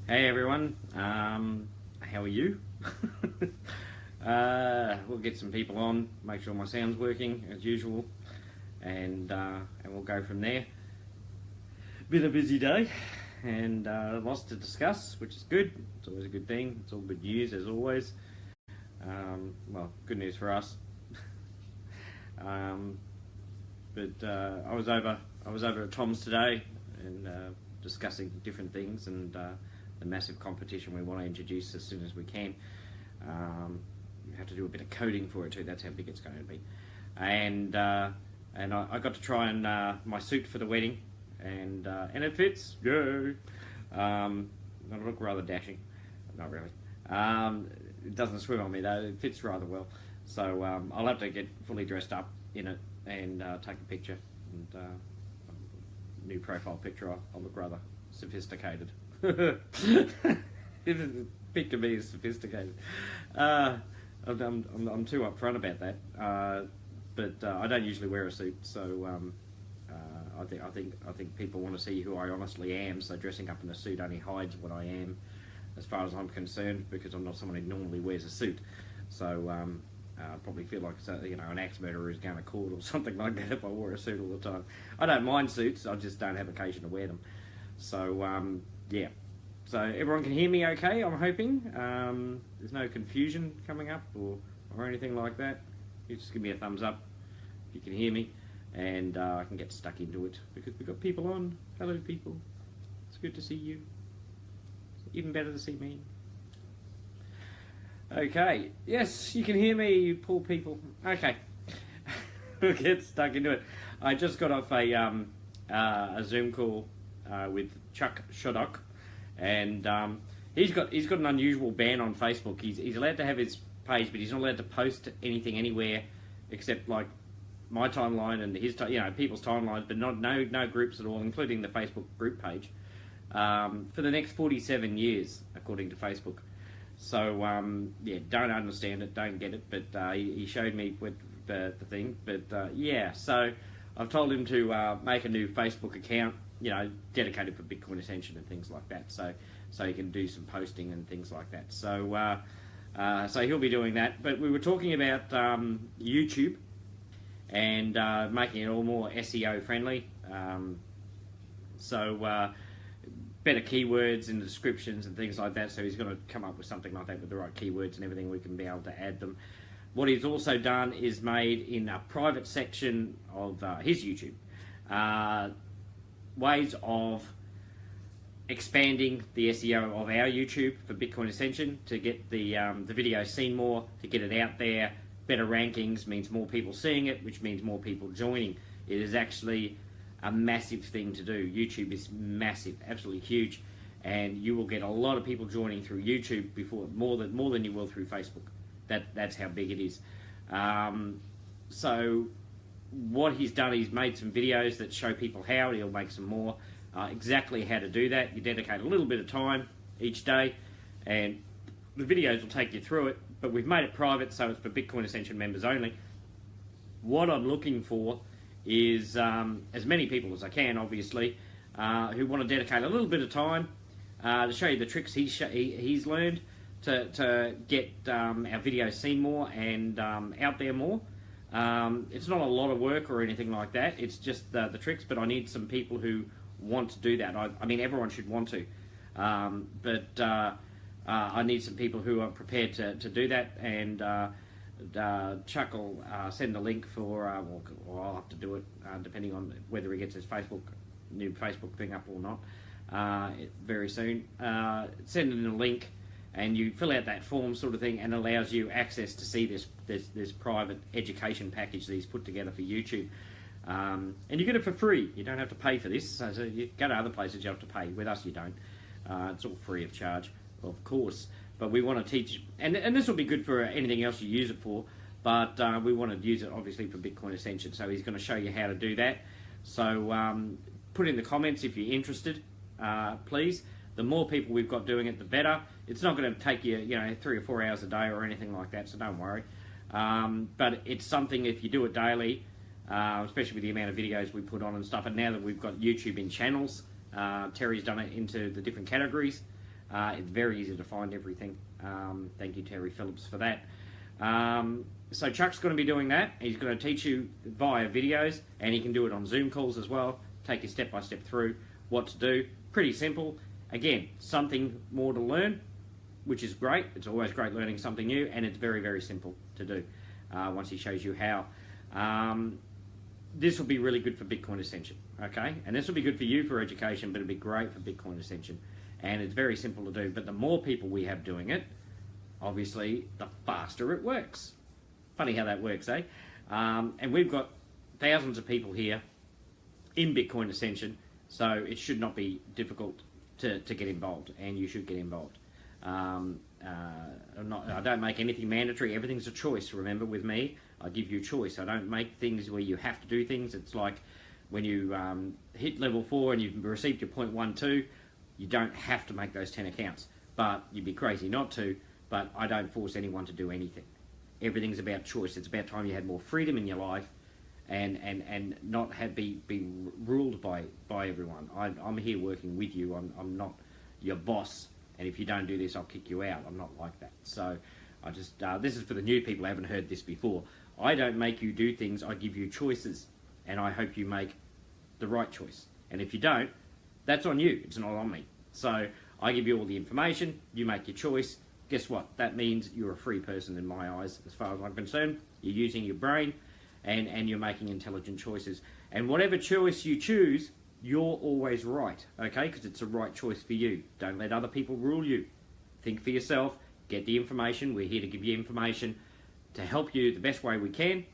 Hey everyone, how are you? We'll get some people on, make sure my sound's working as usual, and we'll go from there. Been a busy day, and lots to discuss, which is good. It's always a good thing. It's all good news as always. Well, good news for us. But I was over at Tom's today and discussing different things and the massive competition we want to introduce as soon as we can. We have to do a bit of coding for it too. That's how big it's going to be. And I got to try and my suit for the wedding, and it fits. Yay! I look rather dashing. Not really. It doesn't swim on me though. It fits rather well. So I'll have to get fully dressed up in it and take a picture. And new profile picture. I'll look rather sophisticated. Picture me as sophisticated. I'm too upfront about that. But I don't usually wear a suit, so I think people want to see who I honestly am. So dressing up in a suit only hides what I am, as far as I'm concerned, because I'm not someone who normally wears a suit. So I probably feel like an axe murderer who's going to court or something like that if I wore a suit all the time. I don't mind suits. I just don't have occasion to wear them. So yeah. So everyone can hear me okay, I'm hoping. There's no confusion coming up or anything like that. You just give me a thumbs up if you can hear me, and I can get stuck into it because we've got people on. Hello people. It's good to see you. Even better to see me. Okay. Yes, you can hear me, you poor people. Okay. We'll get stuck into it. I just got off a Zoom call with Chuck Shoddock, and he's got an unusual ban on Facebook. He's allowed to have his page, but he's not allowed to post anything anywhere except like my timeline and his people's timelines, but no groups at all, including the Facebook group page, for the next 47 years, according to Facebook. So yeah, don't understand it, don't get it, but he showed me with the thing. But yeah, so I've told him to make a new Facebook account, dedicated for Bitcoin Ascension and things like that, so he can do some posting and things like that. So so he'll be doing that. But we were talking about YouTube and making it all more SEO friendly. So better keywords in the descriptions and things like that. So he's going to come up with something like that with the right keywords and everything. We can be able to add them. What he's also done is made in a private section of his YouTube ways of expanding the SEO of our YouTube for Bitcoin Ascension to get the video seen more, to get it out there. Better rankings means more people seeing it, which means more people joining. It is actually a massive thing to do. YouTube is massive, absolutely huge, and you will get a lot of people joining through YouTube before more than you will through Facebook. That's how big it is. So what he's done, he's made some videos that show people how. He'll make some more, exactly how to do that. You dedicate a little bit of time each day, and the videos will take you through it. But we've made it private, so it's for Bitcoin Ascension members only. What I'm looking for is as many people as I can, obviously, who want to dedicate a little bit of time to show you the tricks he's learned to get our videos seen more and out there more. It's not a lot of work or anything like that. It's just the tricks, but I need some people who want to do that. I mean, everyone should want to, but I need some people who are prepared to do that, and Chuck will send a link for, or I'll have to do it depending on whether he gets his new Facebook thing up or not very soon. Send in a link, and you fill out that form sort of thing, and it allows you access to see this private education package that he's put together for YouTube. And you get it for free. You don't have to pay for this. So you go to other places, you have to pay. With us, you don't. It's all free of charge, of course. But we want to teach, and this will be good for anything else you use it for, but we want to use it obviously for Bitcoin Ascension. So he's going to show you how to do that. So put in the comments if you're interested, please. The more people we've got doing it, the better. It's not going to take you, 3 or 4 hours a day or anything like that, so don't worry. But it's something, if you do it daily, especially with the amount of videos we put on and stuff, and now that we've got YouTube in channels, Terry's done it into the different categories. It's very easy to find everything. Thank you, Terry Phillips, for that. So Chuck's going to be doing that. He's going to teach you via videos, and he can do it on Zoom calls as well. Take you step by step through what to do. Pretty simple. Again, something more to learn, which is great. It's always great learning something new, and it's very, very simple to do once he shows you how. This will be really good for Bitcoin Ascension, okay? And this will be good for you for education, but it'll be great for Bitcoin Ascension. And it's very simple to do, but the more people we have doing it, obviously, the faster it works. Funny how that works, eh? And we've got thousands of people here in Bitcoin Ascension, so it should not be difficult to get involved, and you should get involved. I don't make anything mandatory. Everything's a choice. Remember, with me, I give you choice. I don't make things where you have to do things. It's like when you hit level 4 and you've received your 0.12, you don't have to make those 10 accounts. But you'd be crazy not to, but I don't force anyone to do anything. Everything's about choice. It's about time you had more freedom in your life and not be ruled by everyone. I'm here working with you. I'm not your boss. And if you don't do this, I'll kick you out. I'm not like that. So I just this is for the new people who haven't heard this before. I don't make you do things. I give you choices, and I hope you make the right choice. And if you don't, that's on you. It's not on me. So I give you all the information. You make your choice. Guess what? That means you're a free person in my eyes, as far as I'm concerned. You're using your brain, and you're making intelligent choices. And whatever choice you choose, you're always right, okay? Because it's the right choice for you. Don't let other people rule you. Think for yourself. Get the information. We're here to give you information to help you the best way we can,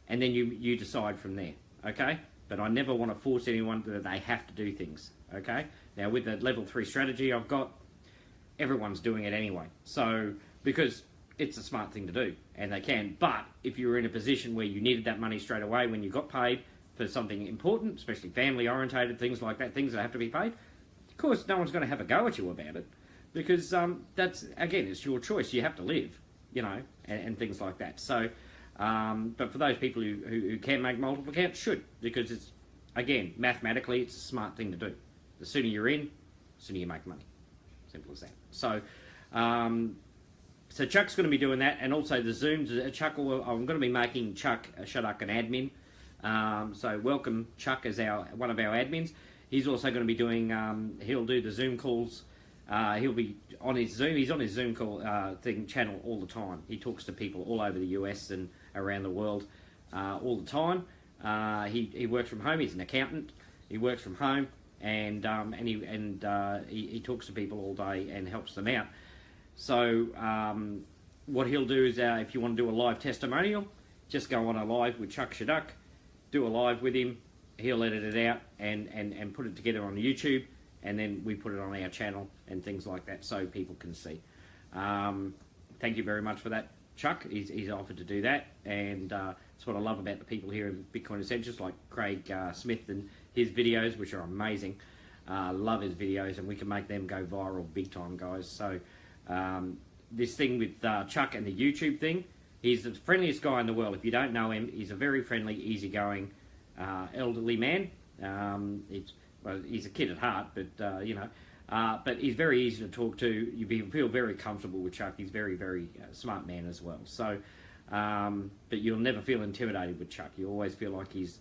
and then you decide from there, okay? But I never want to force anyone that they have to do things, okay? Now, with the level 3 strategy I've got, everyone's doing it anyway. So, because it's a smart thing to do, and they can. But if you were in a position where you needed that money straight away when you got paid for something important, especially family-orientated, things like that, things that have to be paid, of course, no one's going to have a go at you about it. Because that's, again, it's your choice. You have to live, you know, and things like that. So, but for those people who can make multiple accounts, should. Because it's, again, mathematically, it's a smart thing to do. The sooner you're in, the sooner you make money. Simple as that. So, so Chuck's going to be doing that, and also the Zooms. I'm going to be making Chuck Shuduck an admin. So welcome Chuck as one of our admins. He's also going to be doing. He'll do the Zoom calls. He'll be on his Zoom. He's on his Zoom call channel all the time. He talks to people all over the US and around the world all the time. He works from home. He's an accountant. He works from home. And he talks to people all day and helps them out. So what he'll do is, if you want to do a live testimonial, just go on a live with Chuck Shuduck, do a live with him. He'll edit it out and put it together on YouTube, and then we put it on our channel and things like that, so people can see. Thank you very much for that, Chuck. He's offered to do that, and that's what I love about the people here in Bitcoin Ascension, like Craig Smith and his videos, which are amazing. Love his videos, and we can make them go viral big time, guys. So this thing with Chuck and the YouTube thing, he's the friendliest guy in the world. If you don't know him, he's a very friendly, easygoing elderly man. He's a kid at heart, but you know, but he's very easy to talk to. You feel very comfortable with Chuck. He's very, very smart man as well. So, but you'll never feel intimidated with Chuck. You always feel like he's,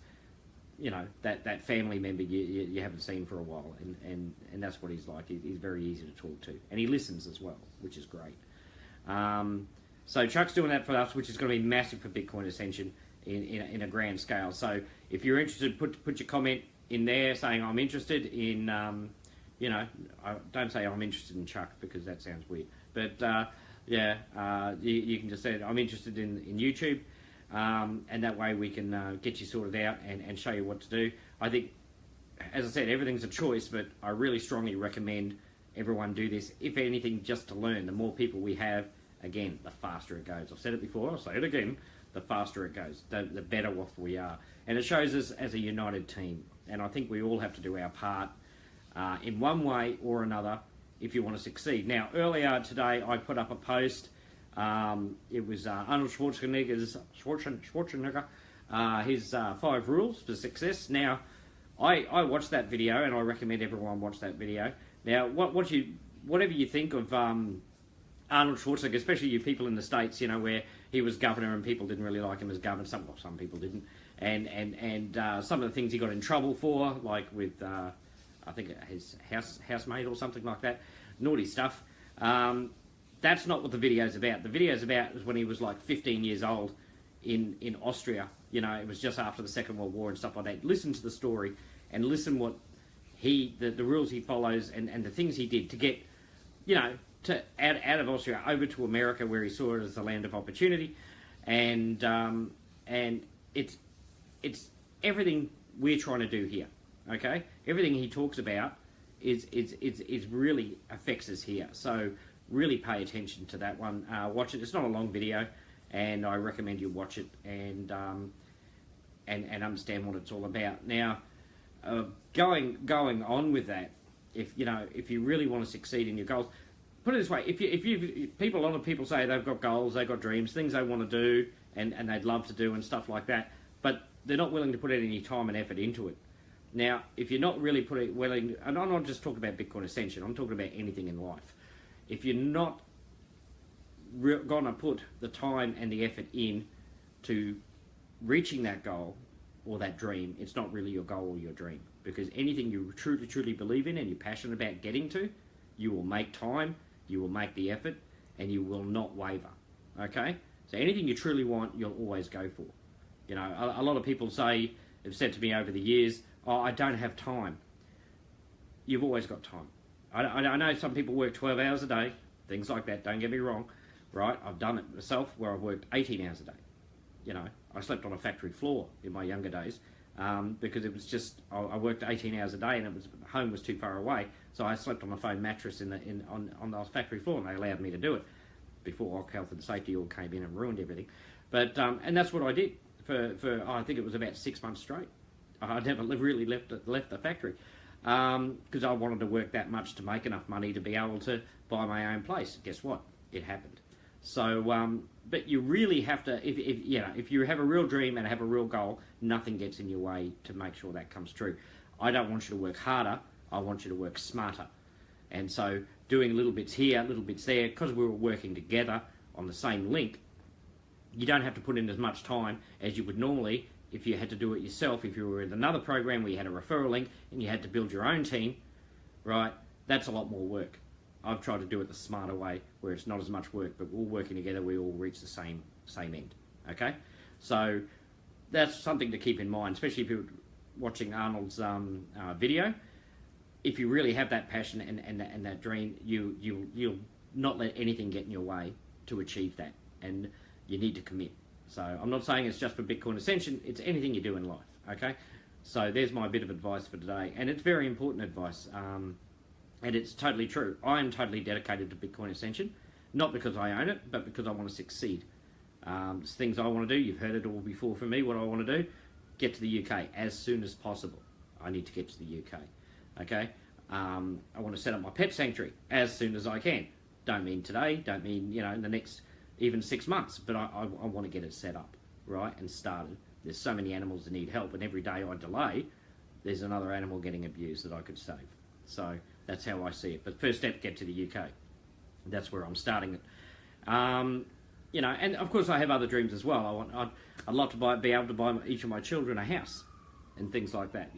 you know, that family member you haven't seen for a while, and that's what he's like. He's very easy to talk to, and he listens as well, which is great. So Chuck's doing that for us, which is going to be massive for Bitcoin Ascension in a grand scale. So if you're interested, put your comment in there saying I'm interested in, you know, don't say I'm interested in Chuck, because that sounds weird. But yeah, you can just say I'm interested in YouTube. And that way we can get you sorted out and show you what to do. I think, as I said, everything's a choice, but I really strongly recommend everyone do this, if anything, just to learn. The more people we have, again, the faster it goes. I've said it before, I'll say it again, the faster it goes, the better off we are. And it shows us as a united team. And I think we all have to do our part in one way or another if you want to succeed. Now, earlier today, I put up a post. It was Arnold Schwarzenegger's his 5 rules for success. Now, I watched that video, and I recommend everyone watch that video. Now, what you whatever you think of Arnold Schwarzenegger, especially you people in the States, you know, where he was governor and people didn't really like him as governor. Some people didn't, and some of the things he got in trouble for, like with I think his housemate or something like that, naughty stuff. That's not what the video's about. The video's about is when he was like 15 years old in Austria. You know, it was just after the Second World War and stuff like that. Listen to the story and listen what the rules he follows and the things he did to get, you know, to out of Austria over to America, where he saw it as the land of opportunity, and it's everything we're trying to do here. Okay, everything he talks about is really affects us here. So really pay attention to that one. Watch it. It's not a long video, and I recommend you watch it and understand what it's all about. Now, going on with that, if you really want to succeed in your goals, put it this way: a lot of people say they've got goals, they've got dreams, things they want to do, and they'd love to do and stuff like that, but they're not willing to put any time and effort into it. Now, if you're not really willing, and I'm not just talking about Bitcoin Ascension, I'm talking about anything in life. If you're not going to put the time and the effort in to reaching that goal or that dream, it's not really your goal or your dream. Because anything you truly believe in and you're passionate about getting to, you will make time, you will make the effort, and you will not waver. Okay? So anything you truly want, you'll always go for. You know, a lot of people have said to me over the years, "Oh, I don't have time." You've always got time. I know some people work 12 hours a day, things like that, don't get me wrong, right? I've done it myself where I've worked 18 hours a day. You know, I slept on a factory floor in my younger days because it was just, I worked 18 hours a day and home was too far away, so I slept on a foam mattress on the factory floor, and they allowed me to do it before Health and Safety all came in and ruined everything. But and that's what I did for I think it was about 6 months straight. I never really left the factory because I wanted to work that much to make enough money to be able to buy my own place. Guess what? It happened. So, but you really have to, if you have a real dream and have a real goal, nothing gets in your way to make sure that comes true. I don't want you to work harder. I want you to work smarter. And so doing little bits here, little bits there, because we were working together on the same link, you don't have to put in as much time as you would normally if you had to do it yourself. If you were in another program where you had a referral link and you had to build your own team, right, that's a lot more work. I've tried to do it the smarter way, where it's not as much work, but we're all working together, we all reach the same end, okay? So that's something to keep in mind, especially if you're watching Arnold's video. If you really have that passion and that dream, you'll not let anything get in your way to achieve that, and you need to commit. So I'm not saying it's just for Bitcoin Ascension, it's anything you do in life, okay? So there's my bit of advice for today, and it's very important advice. And it's totally true. I am totally dedicated to Bitcoin Ascension, not because I own it, but because I want to succeed. There's things I want to do. You've heard it all before from me. What I want to do, get to the UK as soon as possible. I need to get to the UK. Okay. I want to set up my pet sanctuary as soon as I can. Don't mean today. Don't mean in the next even 6 months. But I want to get it set up, right, and started. There's so many animals that need help, and every day I delay, there's another animal getting abused that I could save. So that's how I see it. But first step, get to the UK. That's where I'm starting it. And of course I have other dreams as well. I'd love to be able to buy each of my children a house and things like that,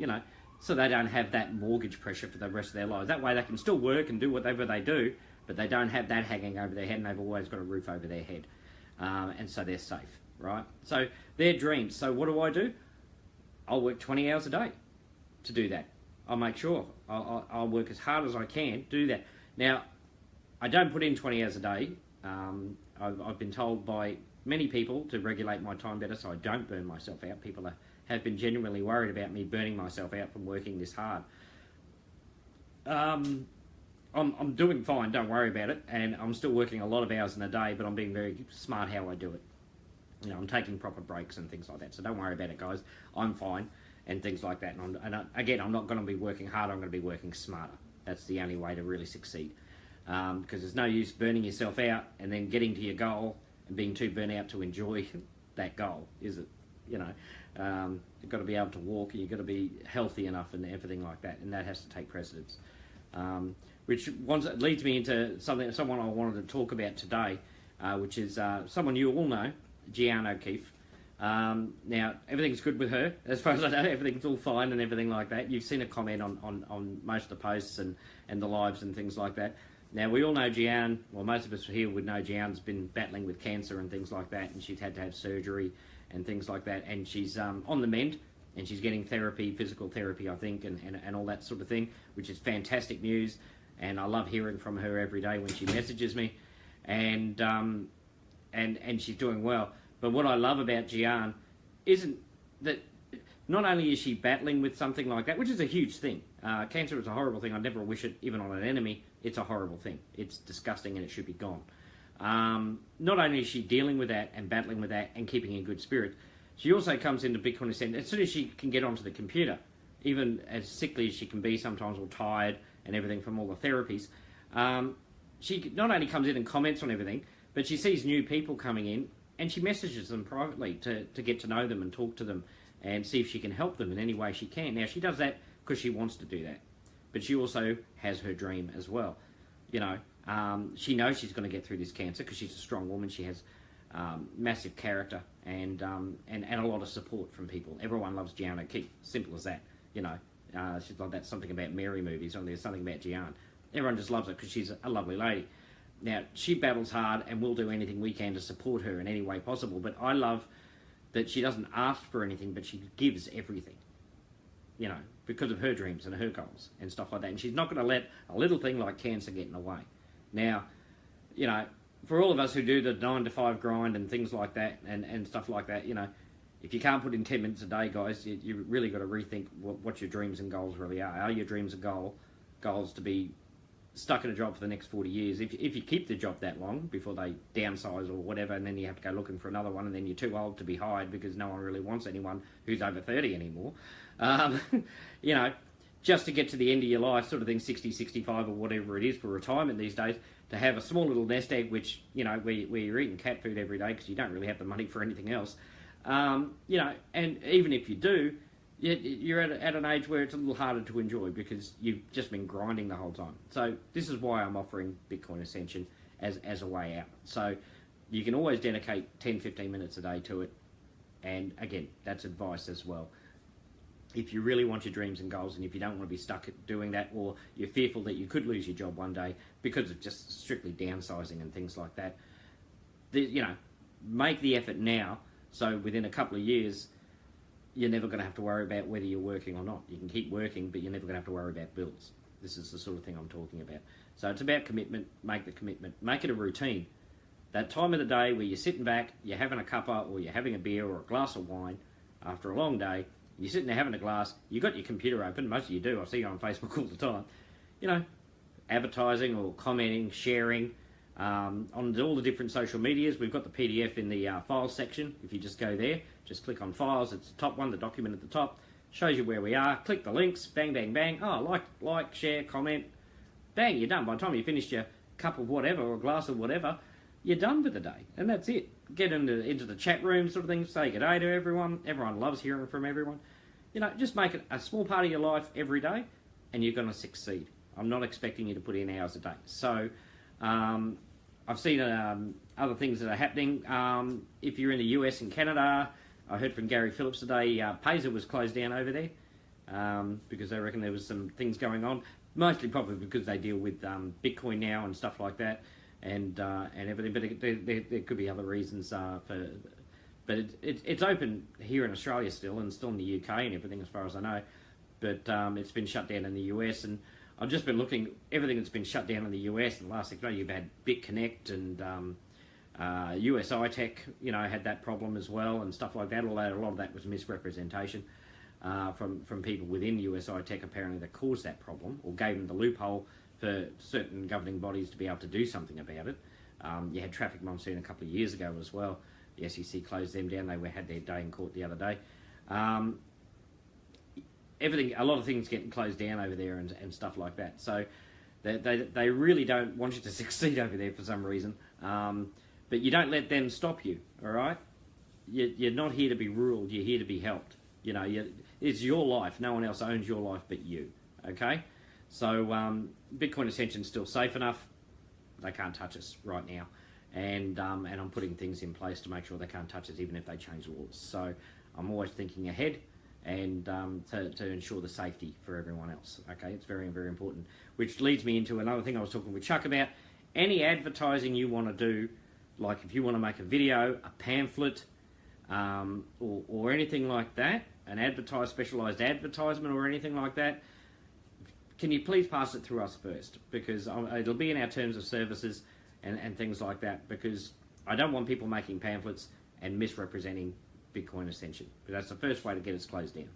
so they don't have that mortgage pressure for the rest of their lives. That way they can still work and do whatever they do, but they don't have that hanging over their head, and they've always got a roof over their head. And so they're safe, right? So they're dreams. So what do? I'll work 20 hours a day to do that. I'll make sure. I'll work as hard as I can to do that. Now, I don't put in 20 hours a day. I've been told by many people to regulate my time better so I don't burn myself out. People have been genuinely worried about me burning myself out from working this hard. I'm doing fine, don't worry about it, and I'm still working a lot of hours in a day, but I'm being very smart how I do it. I'm taking proper breaks and things like that, so don't worry about it, guys. I'm fine. And things like that. Again, I'm not going to be working harder, I'm going to be working smarter. That's the only way to really succeed. Because there's no use burning yourself out and then getting to your goal and being too burnt out to enjoy that goal, is it? You've got to be able to walk, and you've got to be healthy enough and everything like that, and that has to take precedence. which leads me into someone I wanted to talk about today, which is someone you all know, Gyan OKeefe. Now, everything's good with her, as far as I know. Everything's all fine and everything like that. You've seen a comment on most of the posts and the lives and things like that. Now, we all know Gyan, well, most of us here would know Gyan's been battling with cancer and things like that, and she's had to have surgery and things like that, and she's on the mend, and she's getting therapy, physical therapy, I think, and all that sort of thing, which is fantastic news, and I love hearing from her every day when she messages me, and she's doing well. But what I love about Gyan isn't that not only is she battling with something like that, which is a huge thing. Cancer is a horrible thing. I'd never wish it even on an enemy. It's a horrible thing. It's disgusting and it should be gone. Not only is she dealing with that and battling with that and keeping in good spirit, she also comes into Bitcoin Ascension as soon as she can get onto the computer, even as sickly as she can be sometimes, or tired and everything from all the therapies. She not only comes in and comments on everything, but she sees new people coming in and she messages them privately to get to know them and talk to them and see if she can help them in any way she can. Now, she does that because she wants to do that, but she also has her dream as well. You know, she knows she's going to get through this cancer because she's a strong woman. She has massive character and a lot of support from people. Everyone loves Gyan OKeefe. Simple as that. You know, she's like that Something About Mary movies, or there's Something About Gyan. Everyone just loves her because she's a lovely lady. Now, she battles hard and we'll do anything we can to support her in any way possible, but I love that she doesn't ask for anything, but she gives everything, you know, because of her dreams and her goals and stuff like that. And she's not going to let a little thing like cancer get in the way. Now, you know, for all of us who do the 9-to-5 grind and things like that and stuff like that, you know, if you can't put in 10 minutes a day, guys, you really got to rethink what your dreams and goals really are. Are your dreams and goals to be stuck in a job for the next 40 years? If you keep the job that long before they downsize or whatever, and then you have to go looking for another one, and then you're too old to be hired because no one really wants anyone who's over 30 anymore, you know, just to get to the end of your life, sort of thing, 60, 65 or whatever it is for retirement these days, to have a small little nest egg, which, you know, where you're eating cat food every day because you don't really have the money for anything else, you know, and even if you do, you're at an age where it's a little harder to enjoy because you've just been grinding the whole time. So this is why I'm offering Bitcoin Ascension as a way out. So you can always dedicate 10-15 minutes a day to it. And again, that's advice as well. If you really want your dreams and goals, and if you don't want to be stuck at doing that, or you're fearful that you could lose your job one day because of just strictly downsizing and things like that, you know, make the effort now. So within a couple of years, you're never going to have to worry about whether you're working or not. You can keep working, but you're never going to have to worry about bills. This is the sort of thing I'm talking about. So it's about commitment. Make the commitment. Make it a routine. That time of the day where you're sitting back, you're having a cuppa, or you're having a beer or a glass of wine after a long day, you're sitting there having a glass, you've got your computer open, most of you do, I see you on Facebook all the time, you know, advertising or commenting, sharing, on all the different social medias. We've got the PDF in the files section. If you just go there, just click on files, it's the top one, the document at the top, shows you where we are, click the links, bang, bang, bang, oh, like, share, comment, bang, you're done. By the time you finished your cup of whatever or a glass of whatever, you're done for the day, and that's it. Get into the chat room sort of thing, say good day to everyone. Everyone loves hearing from everyone. You know, just make it a small part of your life every day, and you're going to succeed. I'm not expecting you to put in hours a day. So, I've seen other things that are happening. If you're in the US and Canada, I heard from Gary Phillips today, Pazer was closed down over there because they reckon there was some things going on. Mostly probably because they deal with Bitcoin now and stuff like that, and everything. But there could be other reasons for. But it's open here in Australia still, and still in the UK and everything, as far as I know. But it's been shut down in the US, and I've just been looking everything that's been shut down in the US in the last 6 months. You've had BitConnect and USI Tech, you know, had that problem as well and stuff like that. Although a lot of that was misrepresentation from people within USI Tech apparently that caused that problem or gave them the loophole for certain governing bodies to be able to do something about it. You had Traffic Monsoon a couple of years ago as well. The SEC closed them down. They had their day in court the other day. A lot of things getting closed down over there and stuff like that. So they really don't want you to succeed over there for some reason. But you don't let them stop you, all right? You're not here to be ruled. You're here to be helped. You know, it's your life. No one else owns your life but you, okay? So Bitcoin Ascension is still safe enough. They can't touch us right now. And I'm putting things in place to make sure they can't touch us even if they change laws. So I'm always thinking ahead and to ensure the safety for everyone else. Okay, it's very, very important. Which leads me into another thing I was talking with Chuck about. Any advertising you want to do, like if you want to make a video, a pamphlet, or anything like that, an specialised advertisement or anything like that, can you please pass it through us first? Because it'll be in our terms of services and things like that, because I don't want people making pamphlets and misrepresenting Bitcoin Ascension. But that's the first way to get us closed down.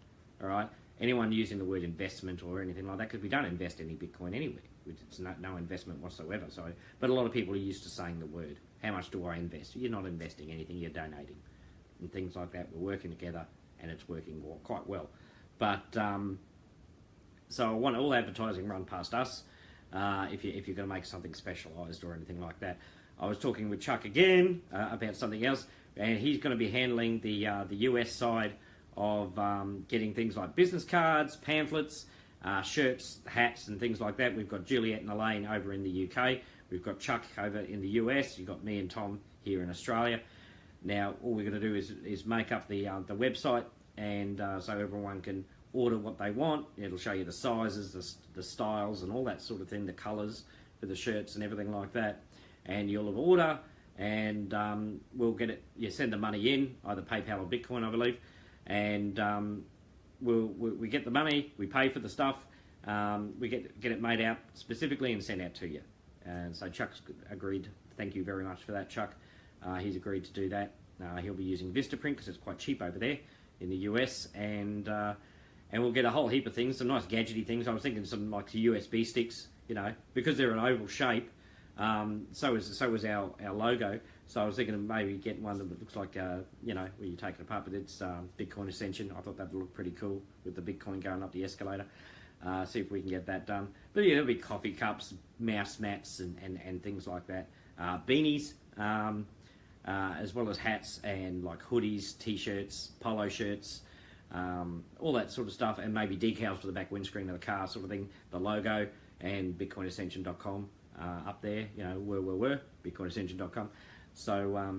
All right? Anyone using the word investment or anything like that, because we don't invest any Bitcoin anywhere. It's no investment whatsoever. So, but a lot of people are used to saying the word. How much do I invest? You're not investing anything, you're donating. And things like that. We're working together and it's working quite well. But, so I want all advertising run past us if you're going to make something specialised or anything like that. I was talking with Chuck again about something else, and he's going to be handling the US side of getting things like business cards, pamphlets, shirts, hats and things like that. We've got Juliet and Elaine over in the UK. We've got Chuck over in the US. You've got me and Tom here in Australia. Now all we're going to do is make up the website, and so everyone can order what they want. It'll show you the sizes, the styles and all that sort of thing, the colours for the shirts and everything like that. And you'll order, and we'll get it. You send the money in, either PayPal or Bitcoin, I believe, and we get the money, we pay for the stuff, we get it made out specifically and sent out to you. And so Chuck's agreed. Thank you very much for that, Chuck. He's agreed to do that. He'll be using Vistaprint because it's quite cheap over there in the US, and we'll get a whole heap of things, some nice gadgety things. I was thinking some like USB sticks, you know, because they're an oval shape. So is our logo. So I was thinking of maybe getting one that looks like, you know, where you take it apart, but it's Bitcoin Ascension. I thought that would look pretty cool with the Bitcoin going up the escalator. See if we can get that done. But yeah, there'll be coffee cups, mouse mats, and things like that. Beanies, as well as hats and like hoodies, t-shirts, polo shirts, all that sort of stuff, and maybe decals for the back windscreen of the car, sort of thing. The logo and BitcoinAscension.com. Up there, you know, were BitcoinAscension.com. So,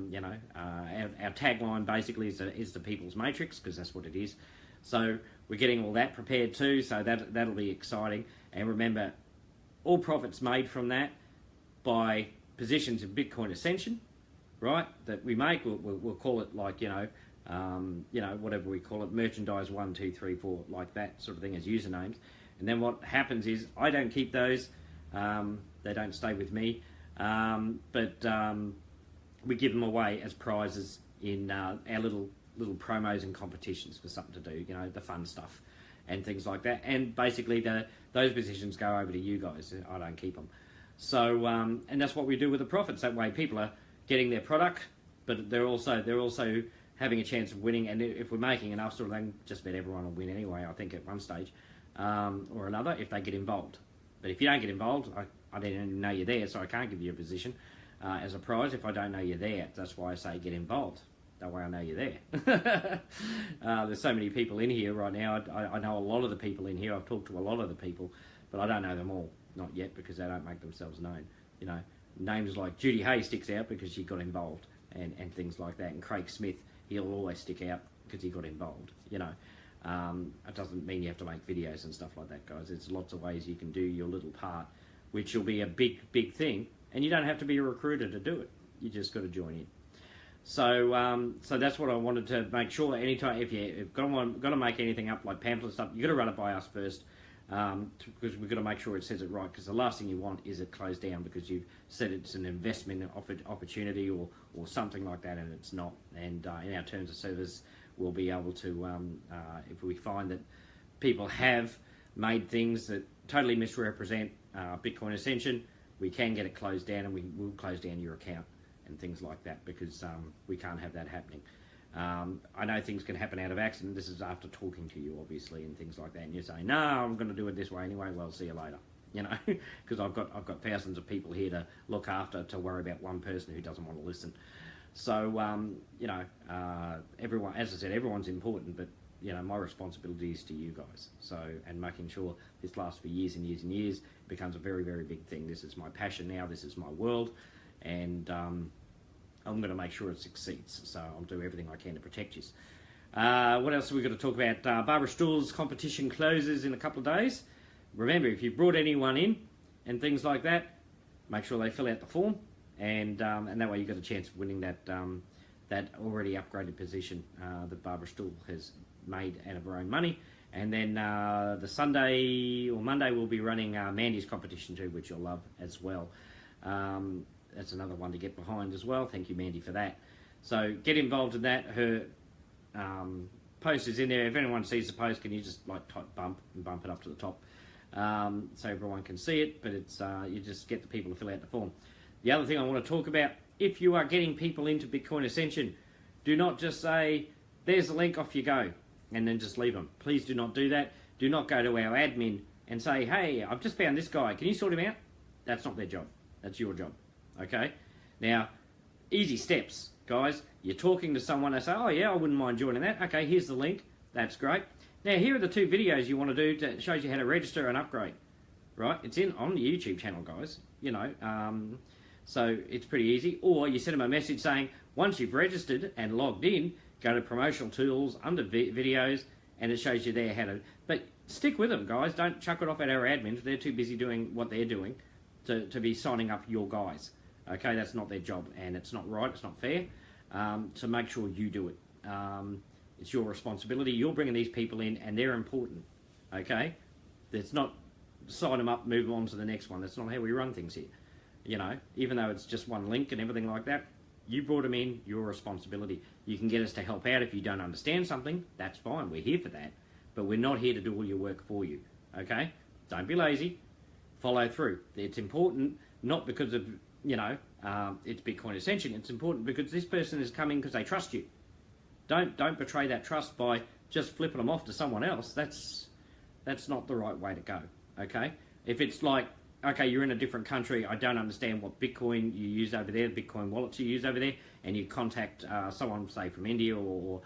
you know, our tagline basically is the People's Matrix, because that's what it is. So we're getting all that prepared too, so that'll be exciting. And remember, all profits made from that by positions of Bitcoin Ascension, right, that we make, we'll call it like, you know, whatever we call it, merchandise 1, 2, 3, 4, like that sort of thing as usernames. And then what happens is I don't keep those. They don't stay with me, but we give them away as prizes in our little promos and competitions for something to do, you know, the fun stuff and things like that. And basically those positions go over to you guys. I don't keep them. So and that's what we do with the profits. That way people are getting their product, but they're also having a chance of winning. And if we're making enough sort of thing, just about everyone will win anyway, I think, at one stage or another, if they get involved. But if you don't get involved, I didn't even know you're there, so I can't give you a position as a prize if I don't know you're there. That's why I say get involved. That way I know you're there. There's so many people in here right now. I know a lot of the people in here. I've talked to a lot of the people, but I don't know them all. Not yet, because they don't make themselves known. You know, names like Judy Hay sticks out because she got involved, and things like that. And Craig Smith, he'll always stick out because he got involved, you know. It doesn't mean you have to make videos and stuff like that, guys. There's lots of ways you can do your little part, which will be a big thing, and you don't have to be a recruiter to do it. You just got to join in. So so that's what I wanted to make sure. Anytime if you've got to make anything up like pamphlet stuff, you got to run it by us first, because we've got to make sure it says it right. Because the last thing you want is it closed down because you've said it's an investment opportunity or something like that, and it's not. And in our terms of service, we'll be able to, if we find that people have made things that totally misrepresent Bitcoin Ascension, we can get it closed down, and we will close down your account and things like that, because we can't have that happening. I know things can happen out of accident. This is after talking to you, obviously, and things like that, and you're saying, no, I'm going to do it this way anyway. Well, see you later, you know, because I've got thousands of people here to look after, to worry about one person who doesn't want to listen. So, you know, everyone, as I said, everyone's important, but you know, my responsibility is to you guys. So, and making sure this lasts for years and years and years, becomes a very, very big thing. This is my passion now. This is my world, and I'm going to make sure it succeeds. So I'll do everything I can to protect you. What else are we going to talk about? Barbara Stuhl's competition closes in a couple of days. Remember, if you brought anyone in and things like that, make sure they fill out the form, and that way you've got a chance of winning that that already upgraded position that Barbara Stuhl has made out of her own money. And then the Sunday or Monday we'll be running Mandy's competition too, which you'll love as well. That's another one to get behind as well. Thank you, Mandy, for that. So get involved in that. Her post is in there. If anyone sees the post, can you just like type bump it up to the top, so everyone can see it? But it's you just get the people to fill out the form. The other thing I want to talk about, if you are getting people into Bitcoin Ascension, do not just say, there's the link, off you go, and then just leave them. Please do not do that. Do not go to our admin and say, hey, I've just found this guy, can you sort him out? That's not their job. That's your job. Okay? Now, easy steps, guys. You're talking to someone, they say, oh yeah, I wouldn't mind joining that. Okay, here's the link. That's great. Now, here are the 2 videos you want to do that shows you how to register and upgrade. Right? It's on the YouTube channel, guys. You know, so it's pretty easy. Or you send them a message saying, once you've registered and logged in, go to promotional tools under videos, and it shows you there how to. But stick with them, guys. Don't chuck it off at our admins. They're too busy doing what they're doing to be signing up your guys. Okay, that's not their job, and it's not right. It's not fair. So make sure you do it. It's your responsibility. You're bringing these people in, and they're important. Okay, it's not sign them up, move on to the next one. That's not how we run things here. You know, even though it's just one link and everything like that, you brought them in, your responsibility. You can get us to help out if you don't understand something. That's fine. We're here for that. But we're not here to do all your work for you. Okay? Don't be lazy. Follow through. It's important, not because of, you know, it's Bitcoin Ascension. It's important because this person is coming because they trust you. Don't betray that trust by just flipping them off to someone else. That's not the right way to go. Okay? If it's like, okay, you're in a different country, I don't understand what Bitcoin you use over there, Bitcoin wallets you use over there, and you contact someone, say, from India or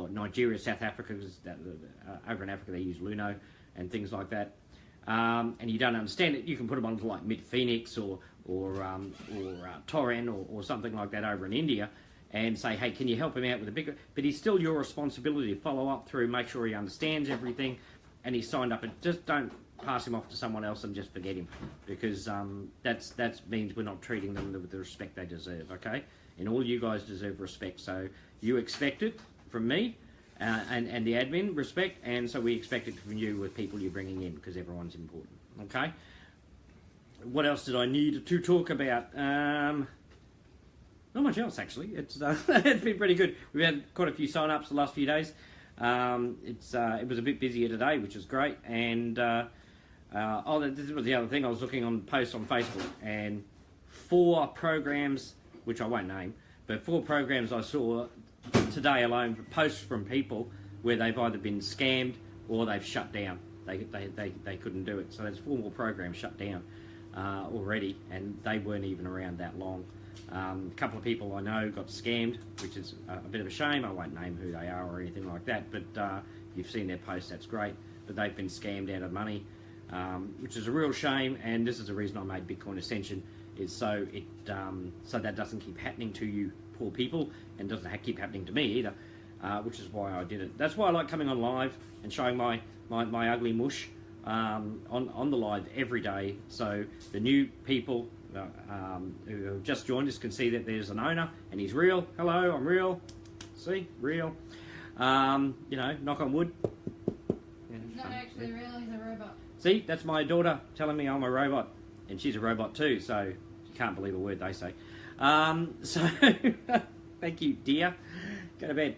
Nigeria, South Africa, because over in Africa they use Luno and things like that, and you don't understand it, you can put them onto like Phoenix or Torrent or something like that over in India, and say, hey, can you help him out with a Bitcoin? But he's still your responsibility to follow up through, make sure he understands everything, and he's signed up, and just don't pass him off to someone else and just forget him, because that means we're not treating them with the respect they deserve. Okay, and all you guys deserve respect, so you expect it from me and the admin, respect, and so we expect it from you with people you're bringing in, because everyone's important. Okay, what else did I need to talk about? Not much else, actually. It's it's been pretty good. We've had quite a few sign-ups the last few days. It was a bit busier today, which is great, and this was the other thing. I was looking on posts on Facebook, and 4 programs, which I won't name, but 4 programs I saw today alone, posts from people where they've either been scammed or they've shut down. They couldn't do it. So there's 4 more programs shut down already, and they weren't even around that long. A couple of people I know got scammed, which is a bit of a shame. I won't name who they are or anything like that, but you've seen their posts, that's great. But they've been scammed out of money, which is a real shame, and this is the reason I made Bitcoin Ascension, is so that doesn't keep happening to you poor people, and doesn't keep happening to me either, which is why I did it. That's why I like coming on live and showing my ugly mush on the live every day, so the new people who have just joined us can see that there's an owner and he's real. Hello, I'm real. See, real. You know, knock on wood. Yeah, not actually real, he's a robot. See, that's my daughter telling me I'm a robot, and she's a robot too, so you can't believe a word they say. So thank you, dear. Go to bed.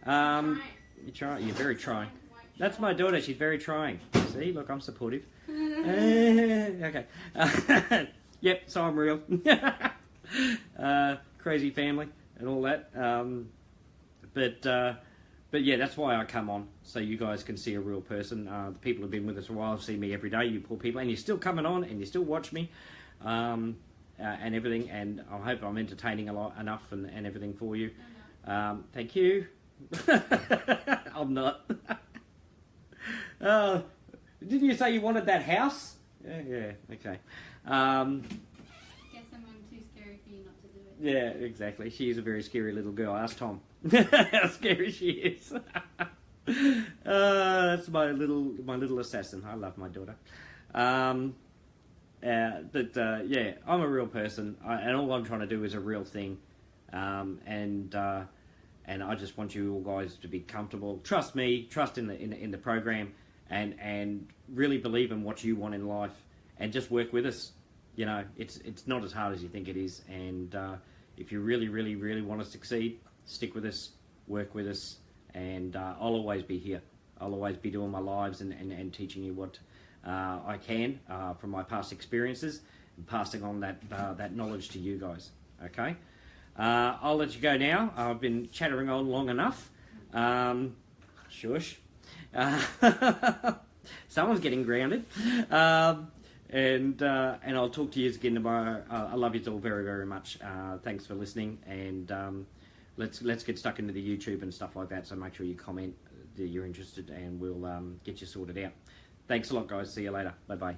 You're very trying. That's my daughter, she's very trying. See, look, I'm supportive. Okay. Yep, so I'm real. Crazy family and all that. But yeah, that's why I come on, so you guys can see a real person. The people who've been with us a while see me every day, you poor people, and you're still coming on and you still watch me and everything, and I hope I'm entertaining enough and everything for you. Thank you. I'm not. Didn't you say you wanted that house? Yeah, okay. Guess I'm too scary for you not to do it. Yeah, exactly. She is a very scary little girl. Ask Tom how scary she is. That's my little assassin. I love my daughter. Yeah, I'm a real person, and all I'm trying to do is a real thing. And I just want you all guys to be comfortable. Trust me, trust in the program, and really believe in what you want in life, and just work with us. You know, it's not as hard as you think it is, and if you really want to succeed, stick with us, work with us, and I'll always be here. I'll always be doing my lives and teaching you what I can from my past experiences, and passing on that knowledge to you guys. Okay, I'll let you go now. I've been chattering on long enough. Shush. Someone's getting grounded. And I'll talk to you again tomorrow. I love you all very much. Thanks for listening, and let's get stuck into the YouTube and stuff like that. So make sure you comment that you're interested, and we'll get you sorted out. Thanks a lot, guys. See you later. Bye bye.